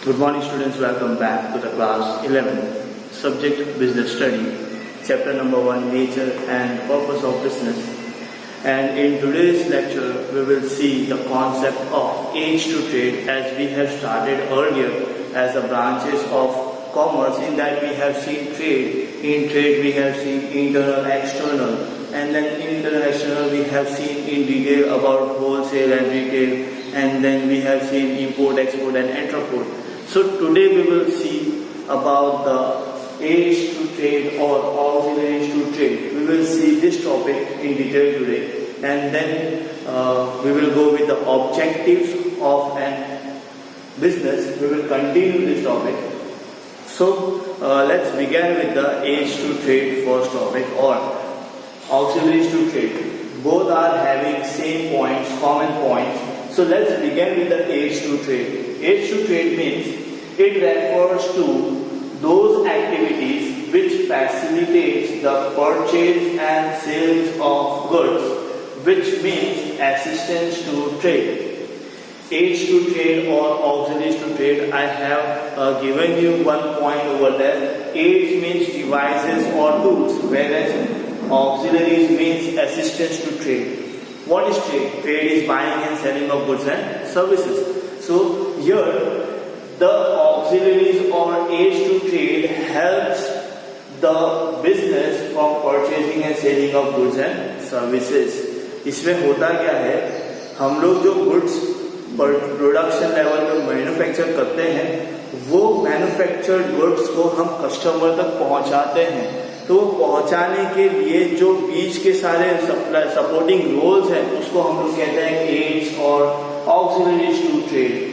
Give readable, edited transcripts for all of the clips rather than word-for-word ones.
Good morning students, welcome back to the class 11, subject business study, chapter number 1, nature and purpose of business. And in today's lecture, we will see the concept of age to trade as we have started earlier as the branches of commerce. In that we have seen trade. In trade we have seen internal, external, and then in internal, external we have seen in detail about wholesale and retail, and then we have seen import, export and entrepot. So today we will see about the aids to trade or auxiliaries to trade. We will see this topic in detail today, and then we will go with the objectives of an business. We will continue this topic. So let's begin with the aids to trade first topic or auxiliaries to trade. Both are having same points, common points. So let's begin with the aids to trade. Aids to trade means it refers to those activities which facilitates the purchase and sales of goods, which means assistance to trade. Aids to trade or auxiliaries to trade, I have given you one point over there. Aids means devices or tools, whereas auxiliaries means assistance to trade. What is trade? Trade is buying and selling of goods and services. So here the auxiliaries or aids to trade helps the business from purchasing and selling of goods and services. इसमें होता क्या है, हम लोग जो goods production level पर manufacture करते हैं वो मैन्युफैक्चर्ड गुड्स को हम कस्टमर तक पहुंचाते हैं. तो पहुंचाने के लिए जो बीच के सारे सपोर्टिंग रोल्स हैं उसको हम लोग कहते हैं एड्स और auxiliaries to trade.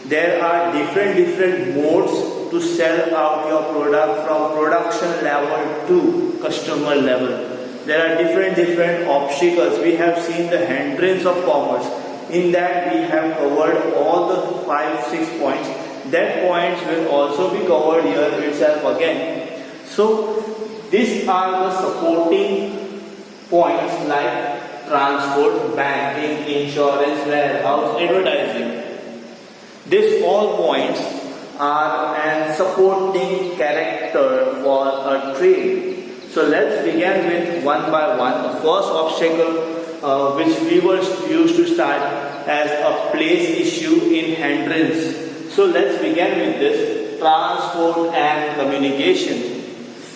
There are different modes to sell out your product from production level to customer level. There are different obstacles. We have seen the hindrance of commerce. In that we have covered all the 5-6 points. That points will also be covered here itself again. So these are the supporting points like transport, banking, insurance, warehouse, advertising. These all points are an supporting character for a trade. So let's begin with one by one. The first obstacle which we were used to start as a place issue in hindrance. So let's begin with this, transport and communication.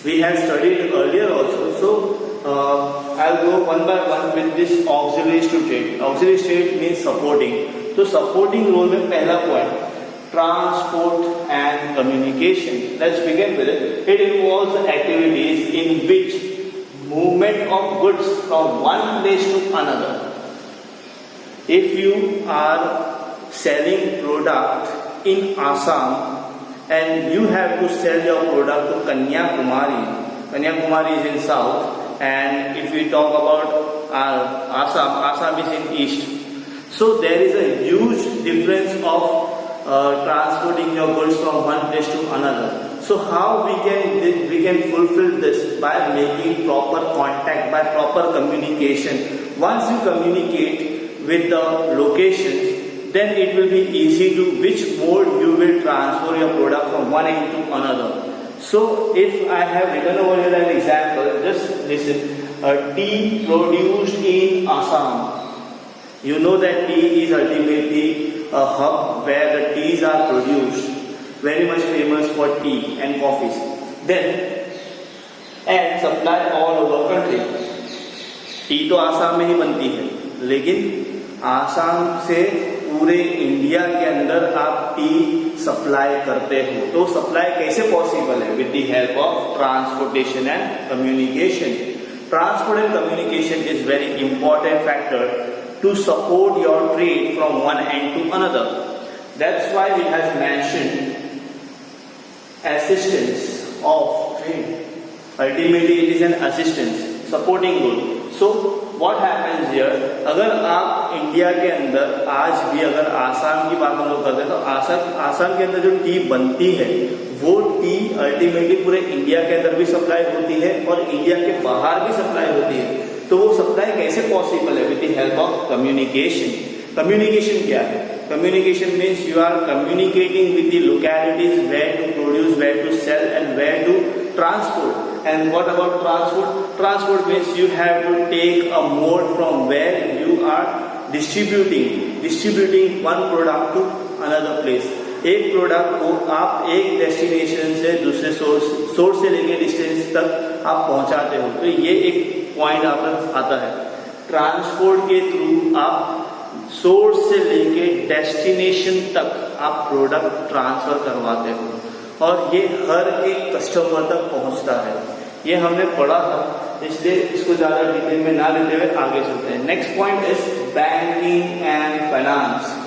We have studied earlier also. So I'll go one by one with this auxiliaries to trade. Auxiliaries trade means supporting. तो supporting role में पहला point transport and communication. Let's begin with it. It involves activities in which movement of goods from one place to another. If you are selling product in Assam and you have to sell your product to Kanyakumari. Kanyakumari is in south, and if you talk about Assam, Assam is in east. So there is a huge difference of transporting your goods from one place to another. So how we can fulfill this by making proper contact, by proper communication. Once you communicate with the locations, then it will be easy to which mode you will transfer your product from one end to another. So if I have written over here an example, just listen. Tea produced in Assam. You know that tea is ultimately a hub where the teas are produced, very much famous for tea and coffees. Then and supply all over country. T तो आसाम में ही बनती है, लेकिन आसाम से पूरे India के अंदर आप टी सप्लाई करते हो. तो सप्लाई कैसे पॉसिबल है? With the help of transportation and communication. Transport and communication is very important factor to support your trade from one end to another. That's why it has mentioned assistance of trade. Ultimately it is an assistance, supporting role. So what happens here? अगर आप India के अंदर आज भी अगर आसाम की बात हम लोग करते हैं तो आसाम के अंदर जो टी बनती है वो टी अल्टीमेटली पूरे इंडिया के अंदर भी सप्लाई होती है और इंडिया के बाहर भी सप्लाई होती है. तो वो सप्लाई कैसे पॉसिबल है? With the help of communication. Communication क्या है? Communication means you are communicating with the localities where to produce, where to sell, and where to transport. And what about transport? Transport means you have to take a mode from where you are distributing one product to another place. एक product को आप एक destination से दूसरे source से लेके distance तक आप पहुंचाते हो, तो ये एक पॉइंट आप आता है। ट्रांसपोर्ट के थ्रू आप सोर्स से लेके डेस्टिनेशन तक आप प्रोडक्ट ट्रांसफर करवाते हो और ये हर एक कस्टमर तक पहुंचता है। ये हमने पढ़ा था, इसलिए इसको ज़्यादा डिटेल में ना लेते हुए आगे चलते हैं। Next point is banking and finance.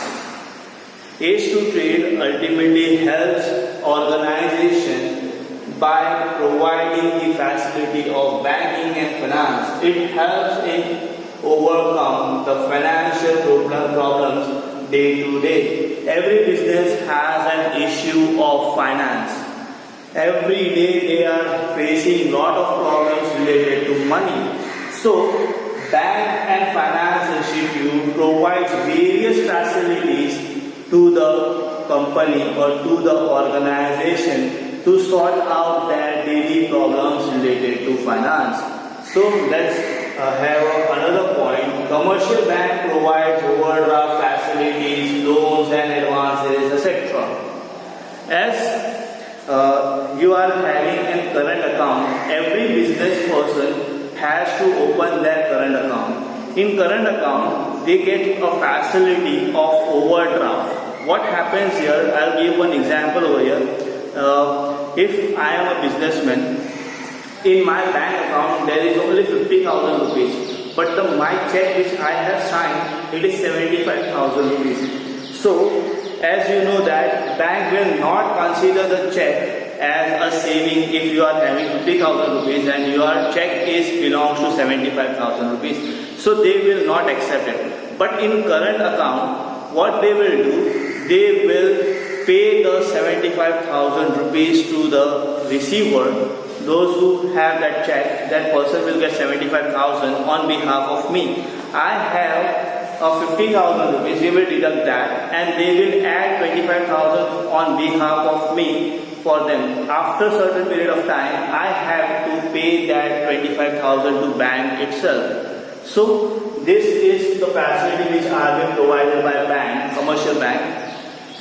Aids to Trade ultimately helps organization by providing the facility of banking and finance. It helps in overcome the financial problems day to day. Every business has an issue of finance. Every day they are facing lot of problems related to money. So, Bank and Finance Institute provides various facilities to the company or to the organization to sort out their daily problems related to finance. So let's have another point. Commercial bank provides overdraft facilities, loans and advances, etc. As you are having a current account, every business person has to open their current account. In current account, they get a facility of overdraft. What happens here, I'll give one example over here. If I am a businessman, in my bank account there is only 50,000 rupees, but my check which I have signed, it is 75,000 rupees. So, as you know that bank will not consider the check as a saving if you are having 50,000 rupees and your check belongs to 75,000 rupees. So they will not accept it. But in current account, what they will do, they will pay the 75,000 rupees to the receiver. Those who have that check, that person will get 75,000 on behalf of me. I have a 50,000 rupees, we will deduct that and they will add 25,000 on behalf of me for them. After a certain period of time, I have to pay that 25,000 to bank itself. So this is the facility which are being provided by bank, commercial bank.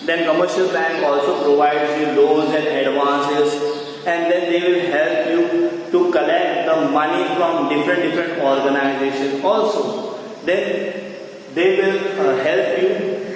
Then commercial bank also provides you loans and advances, and then they will help you to collect the money from different organizations also. Then they will help you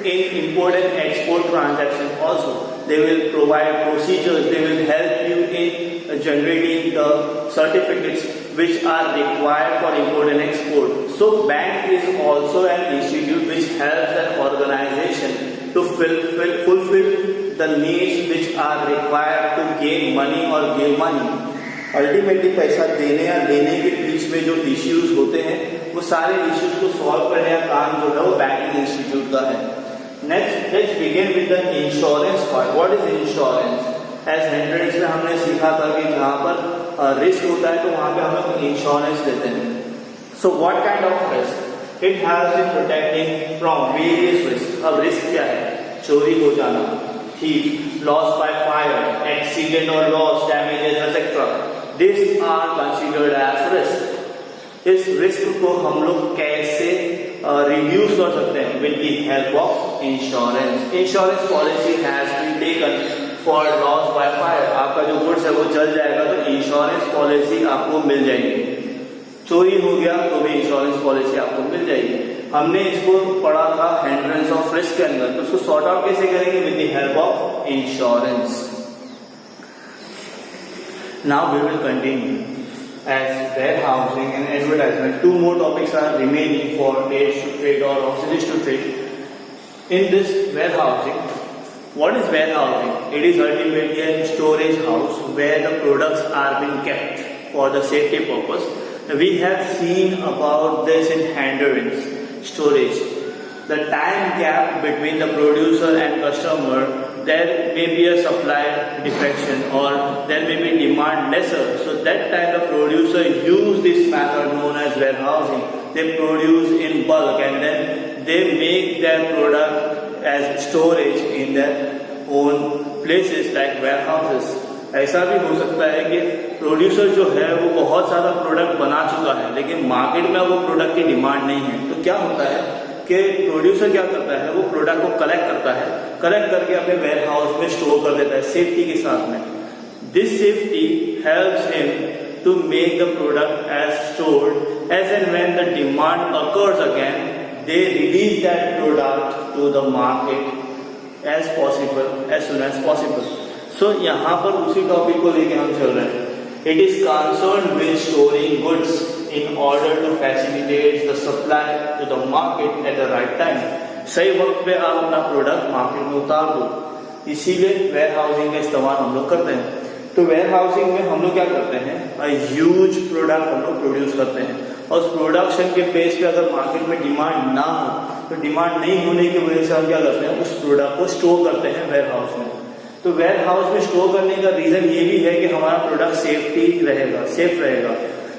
in import and export transactions also. They will provide procedures, they will help you in generating the certificates which are required for import and export. So bank is also an institute which helps an organization to fulfill the needs which are required to gain money or give money. Ultimately पैसा देने या लेने के बीच में जो issues होते हैं वो सारे इश्यूज को सॉल्व करने का काम जो है वो बैंकिंग इंस्टीट्यूट का है। Next let's begin with the insurance part. What is insurance? As hundreds में हमने सीखा था कि जहाँ पर रिस्क होता है तो वहाँ पे हम लोग इंश्योरेंस देते हैं। So what kind of risk? It has been protecting from various risk. अब रिस्क क्या है? चोरी हो जाना, thief, loss by fire, accident or loss, damages, etc. These are considered as risk. इस रिस्क को हम लोग कैसे रिड्यूस कर सकते हैं? With the help of insurance. Insurance policy has been taken for loss by fire. आपका जो गुड्स है वो जल जाएगा तो इंश्योरेंस पॉलिसी आपको मिल जाएगी। चोरी हो गया तो भी इंश्योरेंस पॉलिसी आपको मिल जाएगी। हमने इसको पढ़ा था हैंड्रेस ऑफ रिस्क के अंदर, तो उसको सॉर्ट आउट कैसे करेंगे? With the help of insurance. Now we will continue as warehousing and advertisement. Two more topics are remaining for aids to trade or auxiliaries to trade. In this warehousing, what is warehousing? It is ultimately a storage house where the products are being kept for the safety purpose. We have seen about this in handlings, storage. The time gap between the producer and customer, there may be a supply defection or there may be demand lesser. So that time the producer use this method known as warehousing. They produce in bulk and then they make their product as storage in their own places like warehouses. ऐसा भी हो सकता है कि producer जो है वो बहुत सारा प्रोडक्ट बना चुका है लेकिन मार्केट में वो प्रोडक्ट की डिमांड नहीं है, तो क्या होता है कि प्रोड्यूसर क्या करता है, वो प्रोडक्ट को कलेक्ट करता है, कलेक्ट करके अपने वेयर हाउस में स्टोर कर देता है सेफ्टी के साथ में. This safety helps him to make the product as stored as and when the demand occurs again, they release that product to the market as soon as possible. So यहाँ पर उसी topic को लेके हम चल रहे हैं. It is concerned with storing goods in order to facilitate the supply to the market at the right time. सही वक्त पे आप अपना प्रोडक्ट मार्केट में उतार दो, इसीलिए वेयर हाउसिंग का इस्तेमाल हम लोग करते हैं. तो वेयर हाउसिंग में हम लोग क्या करते हैं, ह्यूज प्रोडक्ट हम लोग प्रोड्यूस करते हैं और उस प्रोडक्शन के बेस पे अगर मार्केट में डिमांड ना हो तो डिमांड नहीं होने की वजह से हम क्या करते हैं, उस प्रोडक्ट को स्टोर करते हैं वेयर हाउस में. तो वेयर हाउस में स्टोर करने का रीजन ये भी है कि हमारा प्रोडक्ट सेफ रहेगा.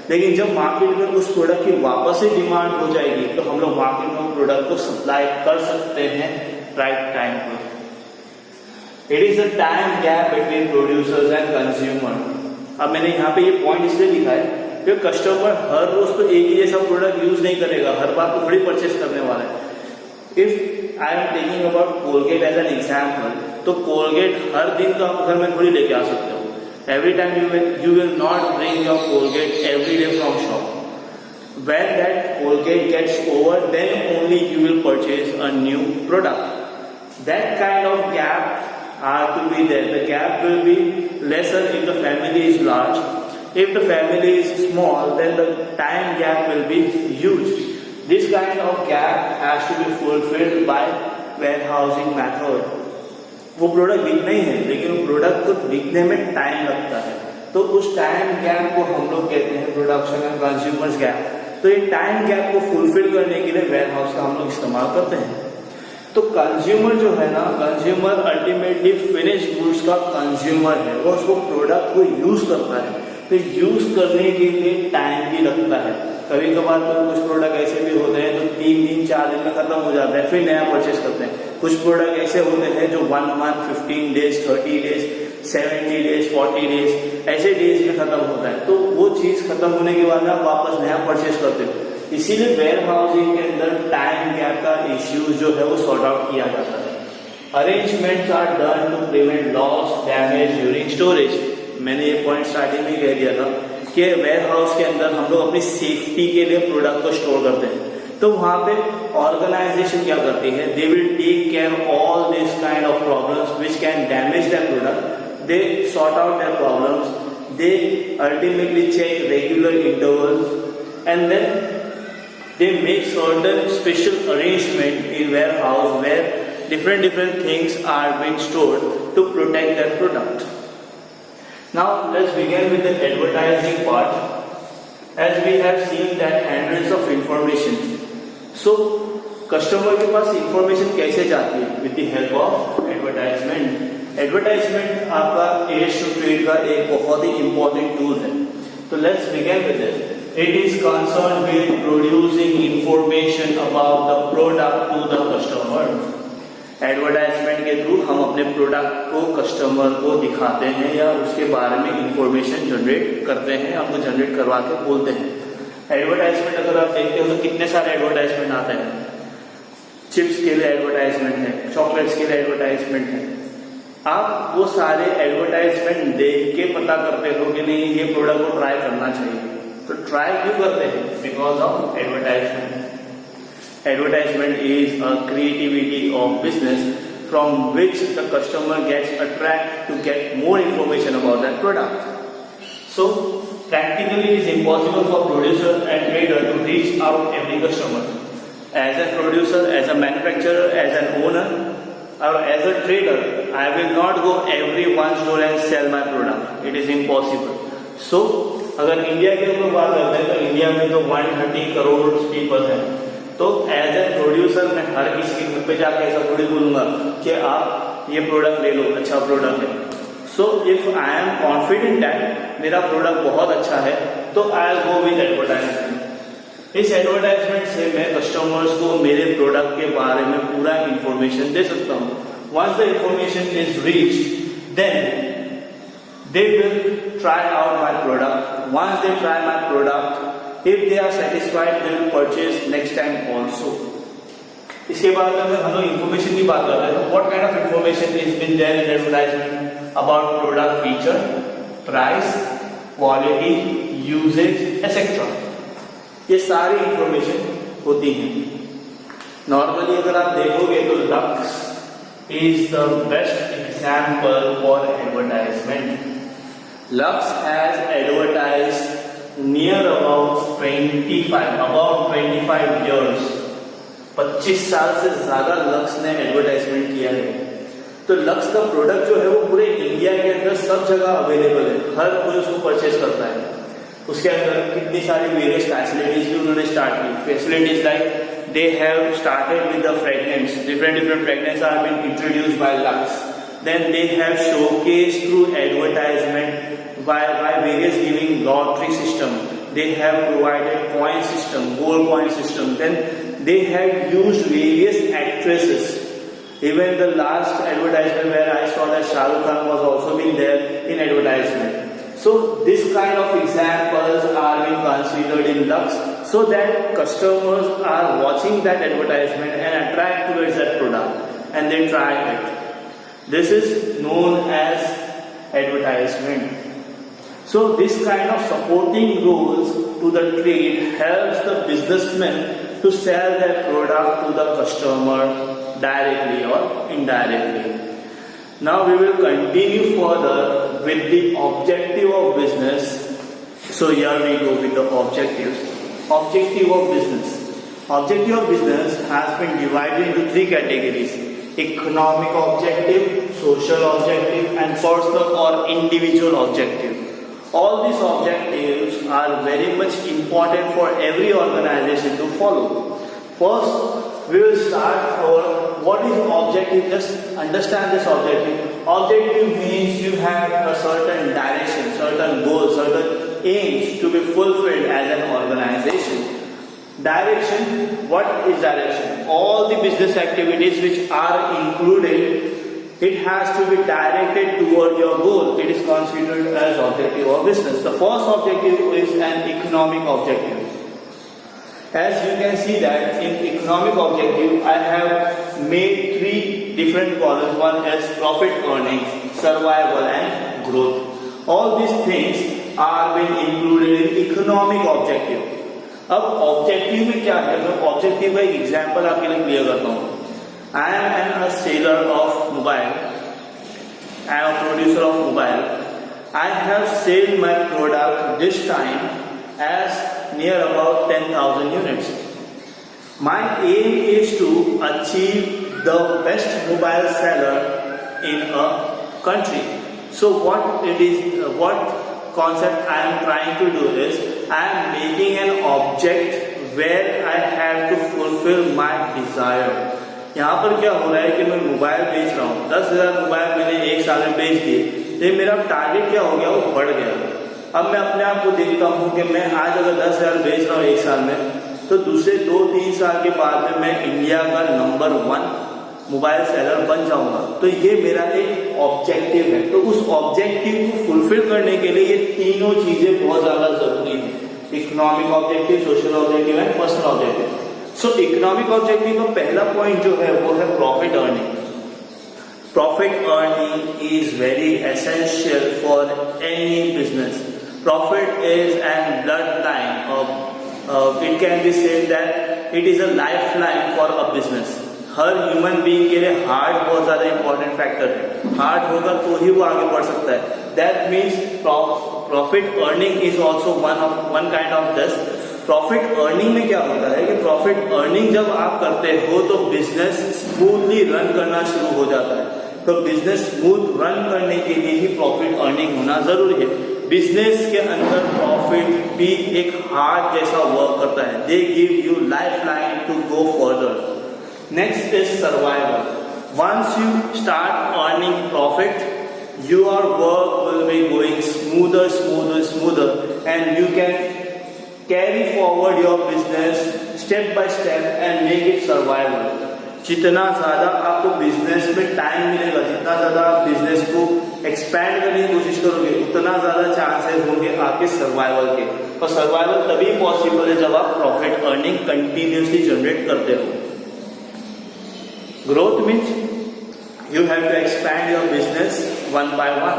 लेकिन जब मार्केट में उस प्रोडक्ट की वापस से डिमांड हो जाएगी तो हम लोग मार्केट में प्रोडक्ट को सप्लाई कर सकते हैं राइट टाइम पर. It is a time gap between producers and consumer. अब मैंने यहाँ पे ये पॉइंट इसलिए लिखा है कि कस्टमर हर रोज तो एक ही जैसा प्रोडक्ट यूज नहीं करेगा, हर बार तो थोड़ी परचेस करने वाला है. If I am taking about Colgate as an example, तो कोलगेट हर दिन तो आप घर में थोड़ी लेके आ सकते हो. Every time you will not bring your Colgate every day from shop. When that Colgate gets over, then only you will purchase a new product. That kind of gap are to be there. The gap will be lesser if the family is large. If the family is small, then the time gap will be huge. This kind of gap has to be fulfilled by warehousing method. वो product बिकना ही है लेकिन वो product को बिकने में time लगता है, तो उस टाइम गैप को हम लोग कहते हैं प्रोडक्शन एंड कंज्यूमर्स गैप. तो ये टाइम गैप को फुलफिल करने के लिए वेयर हाउस का हम लोग इस्तेमाल करते हैं. तो कंज्यूमर जो है ना, कंज्यूमर अल्टीमेटली फिनिश गुड्स का कंज्यूमर है, वो उसको प्रोडक्ट को यूज करता है. तो यूज करने के लिए टाइम भी लगता है. कभी कभार तो कुछ प्रोडक्ट ऐसे भी होते हैं जो 3 दिन 4 दिन में खत्म हो जाता है, फिर नया परचेस करते हैं. कुछ प्रोडक्ट ऐसे होते हैं जो 1 month, 15 days, 30 days, 70 days, 40 days ऐसे डेज में खत्म होता है. तो वो चीज खत्म होने के बाद आप वापस नया परचेस करते हो. इसीलिए वेयर हाउसिंग के अंदर टाइम गैप का इश्यूज जो है वो सॉर्ट आउट किया जाता है. Arrangements are done to prevent loss damage during storage. मैंने ये पॉइंट स्टार्टिंग में कह दिया था कि वेयर हाउस के अंदर हम लोग अपनी सेफ्टी के लिए प्रोडक्ट को स्टोर करते हैं. तो वहां पे ऑर्गेनाइजेशन क्या करती है, they will take care all this kind of problems which can damage their product. They sort out their problems, they ultimately check regular intervals and then they make certain special arrangement in warehouse where different things are being stored to protect their product. Now let's begin with the advertising part. As we have seen that hundreds of information. So customer के पास information कैसे जाती है? With the help of advertisement. Advertisement आपका as to trade का एक बहुत ही important tool है. So let's begin with this. It is concerned with producing information about the product to the customer. Advertisement के थ्रू हम अपने प्रोडक्ट को customer को दिखाते हैं या उसके बारे में इंफॉर्मेशन जनरेट करते हैं, हमको जनरेट करवा के बोलते हैं. एडवर्टाइजमेंट अगर आप देखते हो तो कितने सारे एडवर्टाइजमेंट आते हैं. चिप्स के लिए एडवर्टाइजमेंट है, चॉकलेट्स के लिए एडवर्टाइजमेंट है. आप वो सारे एडवर्टाइजमेंट देख के पता करते हो कि नहीं ये प्रोडक्ट को ट्राई करना चाहिए. तो ट्राई क्यों करते हैं? Because of advertisement. Advertisement is a creativity of business from which the customer gets attract to get more information about that product. So practically it is impossible for producer and trader to reach out every customer. As a producer, as a manufacturer, as an owner, or as a trader, I will not go every one store and sell my product. It is impossible. So अगर India के ऊपर बात करते हैं तो India में तो 130 crore people हैं. तो एज ए प्रोड्यूसर मैं हर किसी के घर पे जाके ऐसा थोड़ी बोलूंगा कि आप ये प्रोडक्ट ले लो, अच्छा प्रोडक्ट है. So if I am confident that मेरा प्रोडक्ट बहुत अच्छा है तो I will go with advertisement. इस एडवर्टाइजमेंट से मैं कस्टमर्स को मेरे प्रोडक्ट के बारे में पूरा इंफॉर्मेशन दे सकता हूँ. Once the information is reached, then they will try out my product. Once they try my product, if they are satisfied, they will purchase next time also. इसके बाद अगर हम लोग इंफॉर्मेशन की बात करते हैं, what kind of information is been there in advertisement about product feature, price, quality, usage, etc. ये सारी इंफॉर्मेशन होती है. नॉर्मली अगर आप देखोगे तो lux is the best example for advertisement. Lux has advertised near about 25 years. 25 साल से ज्यादा लक्स ने एडवर्टाइजमेंट किया है. तो लक्स का प्रोडक्ट जो है वो पूरे इंडिया के अंदर सब जगह अवेलेबल है. हर कोई उसको परचेज करता है. उसके अंदर कितनी सारी वेरियस फैसिलिटीज भी उन्होंने स्टार्ट की. Facilities like they have started with the fragrance. Different fragrances have been introduced by Lux. Then they have showcased through advertisement by various giving lottery system. They have provided coin system, gold coin system. Then they have used various actresses. Even the last advertisement where I saw that Shah Rukh Khan was also been there in advertisement. So this kind of examples are being considered in Lux, so that customers are watching that advertisement and attract towards that product and they try it. This is known as advertisement. So this kind of supporting roles to the trade helps the businessman to sell their product to the customer directly or indirectly. Now we will continue further with the objective of business. So here we go with the objectives. Objective of business. Objective of business has been divided into three categories: economic objective, social objective, and personal or individual objective. All these objectives are very much important for every organization to follow. First, we will start our what is objective. Just understand this objective. Objective means you have a certain direction, certain goals, certain aims to be fulfilled as an organization. Direction, what is direction? All the business activities which are included, it has to be directed toward your goal. It is considered as objective of business. The first objective is an economic objective. As you can see that in economic objective, I have made three different columns. One is profit earning, survival and growth. All these things are being included in economic objective. अब objective में क्या है? मैं objective का एक example आपके लिए clear करता हूँ. I am a seller of mobile. I am a producer of mobile. I have sold my product this time as near about 10,000 units. My aim is to achieve the best mobile seller in a country. So what concept I am trying to do is I am making an object where I have to fulfill my desire. यहाँ पर क्या हो रहा है कि मैं mobile बेच रहा हूँ. 10,000 मोबाइल मैंने एक साल में बेच दिए. लेकिन मेरा टारगेट क्या हो गया? वो बढ़ गया. अब मैं अपने आप को देखता हूँ कि मैं आज अगर 10,000 बेच रहा हूँ एक साल में, तो दूसरे 2-3 साल के बाद में मैं इंडिया का नंबर 1 मोबाइल सेलर बन जाऊंगा. तो ये मेरा एक ऑब्जेक्टिव है. तो उस ऑब्जेक्टिव को फुलफिल करने के लिए ये तीनों चीजें बहुत ज्यादा जरूरी है: economic objective, social objective and personal objective. So economic objective का पहला पॉइंट जो है वो है profit earning. Profit earning is very essential for any business. Profit is an bloodline of it can be said that it is a lifeline for a business. Her human being के लिए heart बहुत ज्यादा important factor है. Heart होगा तो ही वो आगे बढ़ सकता है. That means profit earning is also one kind of this. Profit earning में क्या होता है कि प्रॉफिट अर्निंग जब आप करते हो तो बिजनेस स्मूथली रन करना शुरू हो जाता है. तो बिजनेस स्मूथ रन करने के लिए ही प्रॉफिट अर्निंग होना जरूरी है. बिजनेस के अंदर प्रॉफिट भी एक हार्ट जैसा वर्क करता है. They give you life line to go further. Next is survival. Once you start earning profit, your work will be going smoother and you can carry forward your business step by step and make it survival. जितना ज्यादा आपको business में time मिलेगा, जितना ज्यादा आप business को expand करने की कोशिश करोगे, उतना ज्यादा चांसेस होंगे आपके सर्वाइवल के। और सर्वाइवल तभी पॉसिबल है जब आप प्रॉफिट अर्निंग कंटिन्यूसली जनरेट करते हो। Growth means you have to expand your business one by one.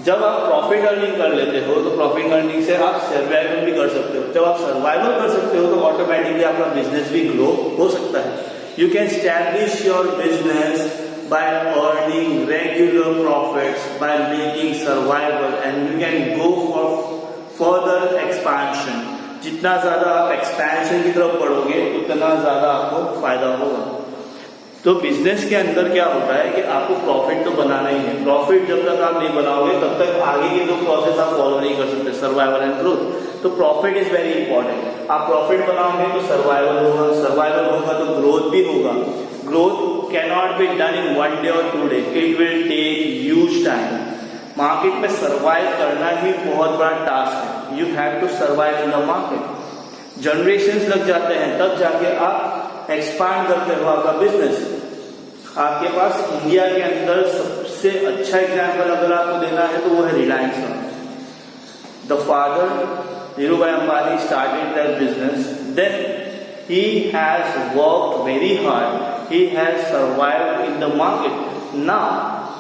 जब आप प्रॉफिट अर्निंग कर लेते हो तो प्रॉफिट अर्निंग से आप सर्वाइवल भी कर सकते हो। जब आप सर्वाइवल कर सकते हो तो ऑटोमेटिकली आपका बिजनेस भी ग्रो हो सकता है। You can establish your business by earning regular profits, by making survival, and you can go for further expansion. जितना ज्यादा आप एक्सपेंशन की तरफ बढ़ोगे उतना ज्यादा आपको फायदा होगा। तो बिजनेस के अंदर क्या होता है कि आपको प्रॉफिट तो बनाना ही है। प्रॉफिट जब तक आप नहीं बनाओगे तब तक आगे के दो प्रोसेस आप फॉलो नहीं कर सकते, सर्वाइवल एंड ग्रोथ। तो प्रॉफिट इज वेरी इंपॉर्टेंट। आप प्रॉफिट बनाओगे तो सर्वाइवल होगा, सर्वाइवल होगा तो ग्रोथ भी होगा। Growth can not be done in 1 day or 2 days, it will take huge time. Market में सर्वाइव करना ही बहुत बड़ा टास्क है। You have to survive in the market. Generations लग जाते हैं तब जाके आप एक्सपांड करते हो आपका बिजनेस। आपके पास इंडिया के अंदर सबसे अच्छा एग्जाम्पल अगर आपको देना है तो वो है रिलायंस का। The father Dhirubhai Ambani started their business, then he has worked very hard, he has survived in the market. Now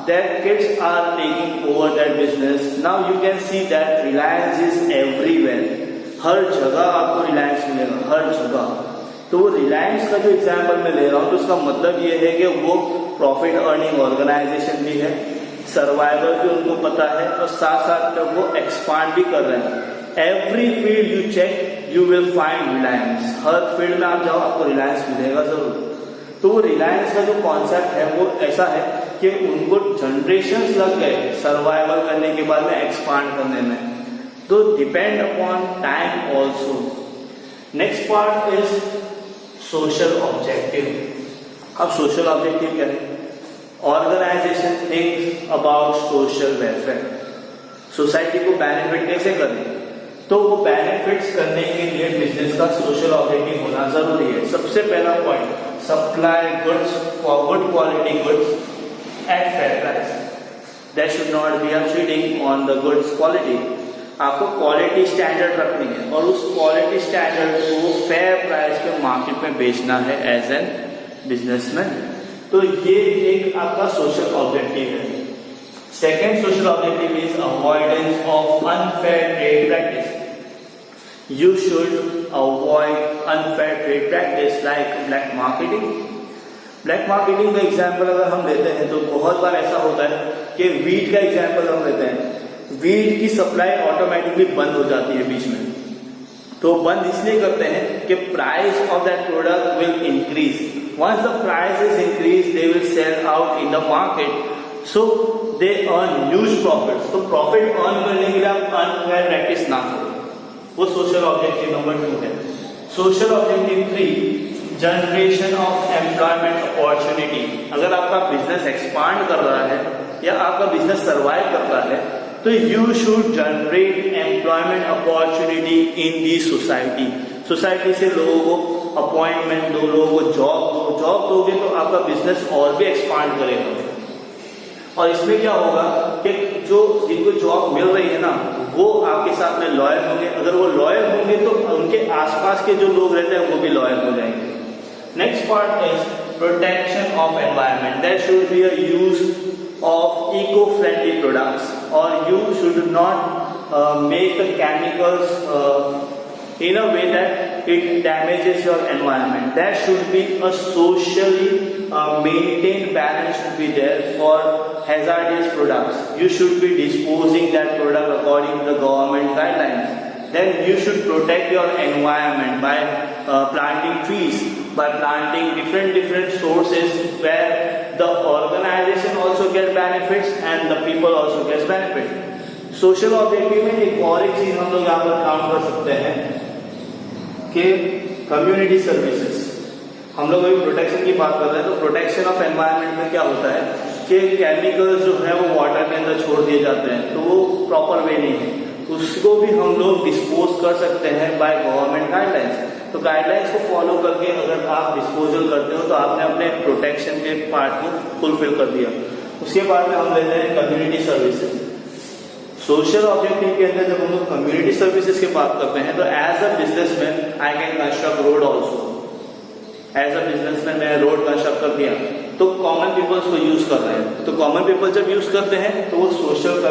their kids are taking over that business. Now you can see that Reliance is everywhere. हर जगह आपको Reliance मिलेगा, हर जगह। तो वो Reliance का जो example मैं ले रहा हूँ तो उसका मतलब ये है कि वो प्रॉफिट अर्निंग ऑर्गेनाइजेशन भी है, सर्वाइवल भी उनको पता है और साथ साथ में वो एक्सपांड भी कर रहे हैं। Every field you check you will find Reliance. हर फील्ड में आप जाओ आपको रिलायंस मिलेगा जरूर। तो वो रिलायंस का जो कॉन्सेप्ट है वो ऐसा है कि उनको जनरेशंस लग गए सर्वाइवल करने के बाद में एक्सपांड करने में। तो depend upon time also. Next part is social objective. अब सोशल ऑब्जेक्टिव क्या है? Organisation thinks about social welfare. Society को बेनिफिट कैसे करें? तो वो बेनिफिट्स करने के लिए बिजनेस का सोशल ऑब्जेक्टिव होना जरूरी है। सबसे पहला point, supply goods for good quality goods at fair price. There should not be a cheating on the goods quality. आपको क्वालिटी स्टैंडर्ड रखनी है और उस क्वालिटी स्टैंडर्ड को फेयर प्राइस पे मार्केट में बेचना है एज एन बिजनेसमैन। तो ये एक आपका सोशल ऑब्जेक्टिव है। Second social objective is avoidance of unfair trade practice. You should avoid unfair trade practice like black marketing. Black marketing का एग्जाम्पल अगर हम लेते हैं तो बहुत बार ऐसा होता है कि वीट का एग्जाम्पल हम लेते हैं। वीट की सप्लाई ऑटोमेटिकली बंद हो जाती है बीच में। तो बंद इसलिए करते हैं कि price of that product will increase. Once the price is increase they will sell out in the market, so they earn huge profit. तो प्रॉफिट अर्न करने के लिए आप अनफेयर प्रैक्टिस ना करो। वो सोशल ऑब्जेक्टिव नंबर 2 है। Social objective 3, generation of employment opportunity. अगर आपका बिजनेस एक्सपांड कर रहा है या आपका बिजनेस सर्वाइव कर रहा है तो you should generate employment opportunity in the society. Society से लोगों को अपॉइंटमेंट दो, लोगों को जॉब दो। जॉब दोगे तो आपका बिजनेस और भी एक्सपांड करेगा। और इसमें क्या होगा कि जो जिनको जॉब मिल रही है ना वो आपके साथ में लॉयल होंगे। अगर वो लॉयल होंगे तो उनके आसपास के जो लोग रहते हैं वो भी लॉयल हो जाएंगे। Next part is protection of environment. There should be a use of eco friendly products और you should not make the chemicals in a way that it damages your environment. There should be a socially maintained balance should be there for hazardous products. You should be disposing that product according to the government guidelines. Then you should protect your environment by planting trees, by planting different sources where the organization also gets benefits and the people also gets benefits. Social objective में एक और एक चीज हम लोग यहाँ पर count कर सकते हैं कि कम्युनिटी सर्विसेज। हम लोग अभी प्रोटेक्शन की बात कर रहे हैं तो प्रोटेक्शन ऑफ एनवायरनमेंट में क्या होता है कि केमिकल्स जो है वो वाटर के अंदर छोड़ दिए जाते हैं तो वो प्रॉपर वे नहीं है। उसको भी हम लोग डिस्पोज कर सकते हैं बाय गवर्नमेंट गाइडलाइंस। तो गाइडलाइंस को फॉलो करके अगर आप डिस्पोजल करते हो तो आपने अपने प्रोटेक्शन के पार्ट को फुलफिल कर दिया। उसके बाद में हम लेते हैं कम्युनिटी सर्विसेज। सोशल ऑब्जेक्टिव के अंदर जब हम लोग कम्युनिटी सर्विसेज की बात करते हैं तो as a businessman I can construct road also. As a businessman मैंने रोड कंस्ट्रक्ट कर दिया तो कॉमन पीपल्स को यूज कर रहे हैं, तो कॉमन पीपल जब यूज करते हैं तो वो सोशल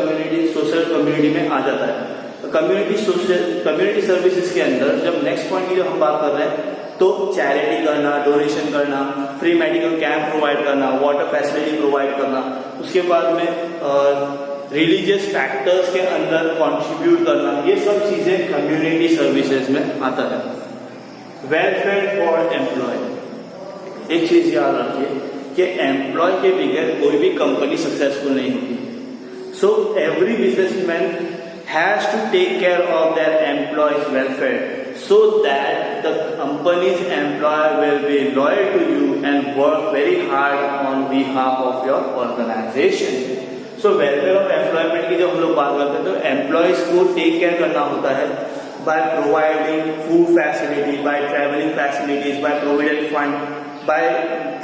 कम्युनिटी में आ जाता है। तो कम्युनिटी सर्विसेज के अंदर जब नेक्स्ट पॉइंट की जो हम बात कर रहे हैं तो चैरिटी करना, डोनेशन करना, फ्री मेडिकल कैंप प्रोवाइड करना, वाटर फैसिलिटी प्रोवाइड करना, उसके बाद में रिलीजियस फैक्टर्स के अंदर कंट्रीब्यूट करना, ये सब चीजें कम्युनिटी सर्विसेज में आता है। वेलफेयर फॉर एम्प्लॉय, एक चीज याद रखिए कि एम्प्लॉय के बगैर कोई भी कंपनी सक्सेसफुल नहीं होगी। So every businessman has to take care of their employees welfare so that the company's employer will be loyal to you and work very hard on behalf of your organization. So welfare of employment की जब हम लोग बात करते हैं तो employees को take care करना होता है by providing food facility, by traveling facilities, by providing fund, by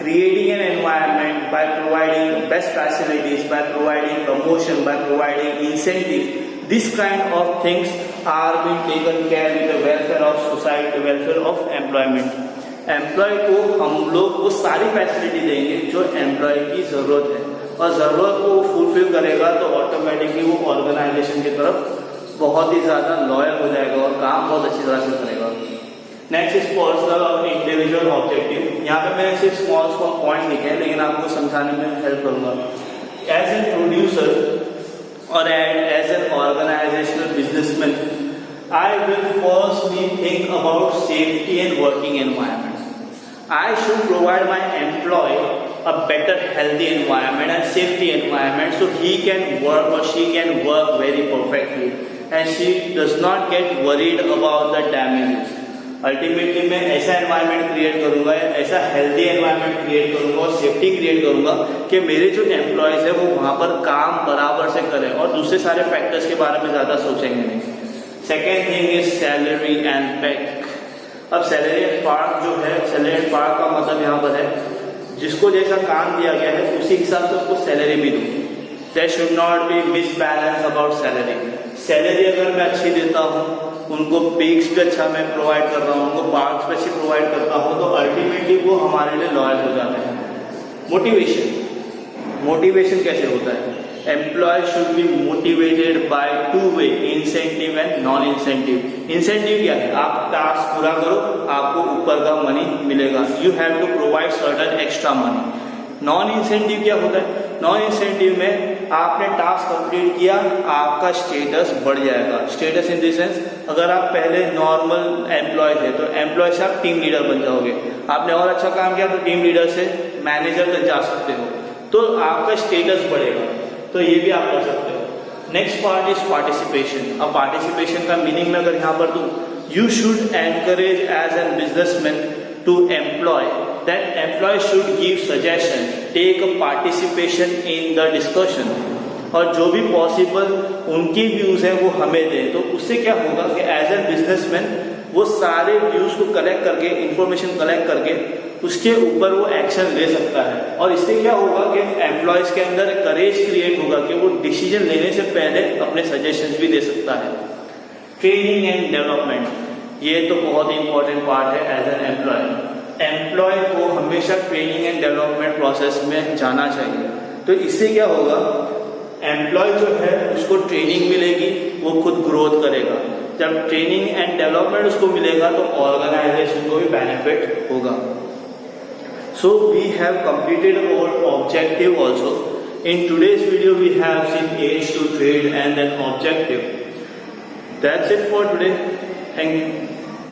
creating an environment, by providing best facilities, by providing promotion, by providing incentives. This kind of things are being taken care with the welfare of society, the welfare of employment. Employ को हम लोग वो सारी facility देंगे जो employ की जरूरत है, और जरूरत को फुलफिल करेगा तो ऑटोमेटिकली वो ऑर्गेनाइजेशन की तरफ बहुत ही ज्यादा लॉयल हो जाएगा और काम बहुत अच्छी तरह से करेगा। नेक्स्ट इज पर्सनल और इंडिविजुअल ऑब्जेक्टिव। यहाँ पे मैंने सिर्फ स्मॉल पॉइंट लिखे हैं लेकिन आपको समझाने में हेल्प करूंगा। As a producer or as an organizational businessman, I will firstly think about safety and working environment. I should provide my employee a better healthy environment and safety environment so he can work or she can work very perfectly and she does not get worried about the damages. Ultimately मैं ऐसा environment create करूंगा, ऐसा healthy environment create करूंगा और safety create करूंगा कि मेरे जो एम्प्लॉयज है वो वहां पर काम बराबर से करें और दूसरे सारे फैक्टर्स के बारे में ज्यादा सोचेंगे नहीं। Second thing is salary and pack. अब सैलरी एंड पार्क जो है, सैलरी एंड पार्क का मतलब यहाँ पर है जिसको जैसा काम दिया गया है उसी हिसाब से उसको सैलरी भी दो। There should not be misbalance about salary. Salary अगर मैं अच्छी देता हूँ, उनको पेक्स भी अच्छा मैं प्रोवाइड कर रहा हूँ, उनको पार्क्स भी अच्छी प्रोवाइड करता हूँ, तो अल्टीमेटली वो हमारे लिए लॉयल हो जाते हैं। मोटिवेशन कैसे होता है? Employ should be motivated by two way, incentive and non incentive. Incentive क्या है? आप टास्क पूरा करो, आपको ऊपर का मनी मिलेगा, you have to provide certain extra money. Non incentive क्या होता है? नॉन इंसेंटिव में आपने टास्क कंप्लीट किया, आपका स्टेटस बढ़ जाएगा। स्टेटस इन द सेंस, अगर आप पहले नॉर्मल एम्प्लॉय थे तो एम्प्लॉय से आप टीम लीडर बन जाओगे, आपने और अच्छा काम किया तो टीम लीडर से मैनेजर तक जा सकते हो, तो आपका स्टेटस बढ़ेगा। तो ये भी आप कर सकते हो। Next part is participation. अब पार्टिसिपेशन का मीनिंग में अगर यहाँ पर दूं, you should encourage as an businessman to employ that employee should give suggestion, take a participation in the discussion, और जो भी पॉसिबल उनकी व्यूज है वो हमें दें। तो उससे क्या होगा कि एज ए बिजनेसमैन वो सारे व्यूज को कलेक्ट करके, इंफॉर्मेशन कलेक्ट करके उसके ऊपर वो एक्शन ले सकता है, और इससे क्या होगा कि एम्प्लॉयज के अंदर करेज क्रिएट होगा कि वो डिसीजन लेने से पहले अपने सजेशंस भी दे सकता है। ट्रेनिंग एंड डेवलपमेंट, ये तो बहुत ही इंपॉर्टेंट पार्ट है एज एन एम्प्लॉय। एम्प्लॉय को हमेशा ट्रेनिंग एंड डेवलपमेंट प्रोसेस में जाना चाहिए। तो इससे क्या होगा, एम्प्लॉय जो है उसको ट्रेनिंग मिलेगी, वो खुद ग्रोथ करेगा। जब ट्रेनिंग एंड डेवलपमेंट उसको मिलेगा तो ऑर्गेनाइजेशन को भी बेनिफिट होगा। So we have completed our objective also. In today's video we have seen as to trade and an objective. That's it for today. Thank you.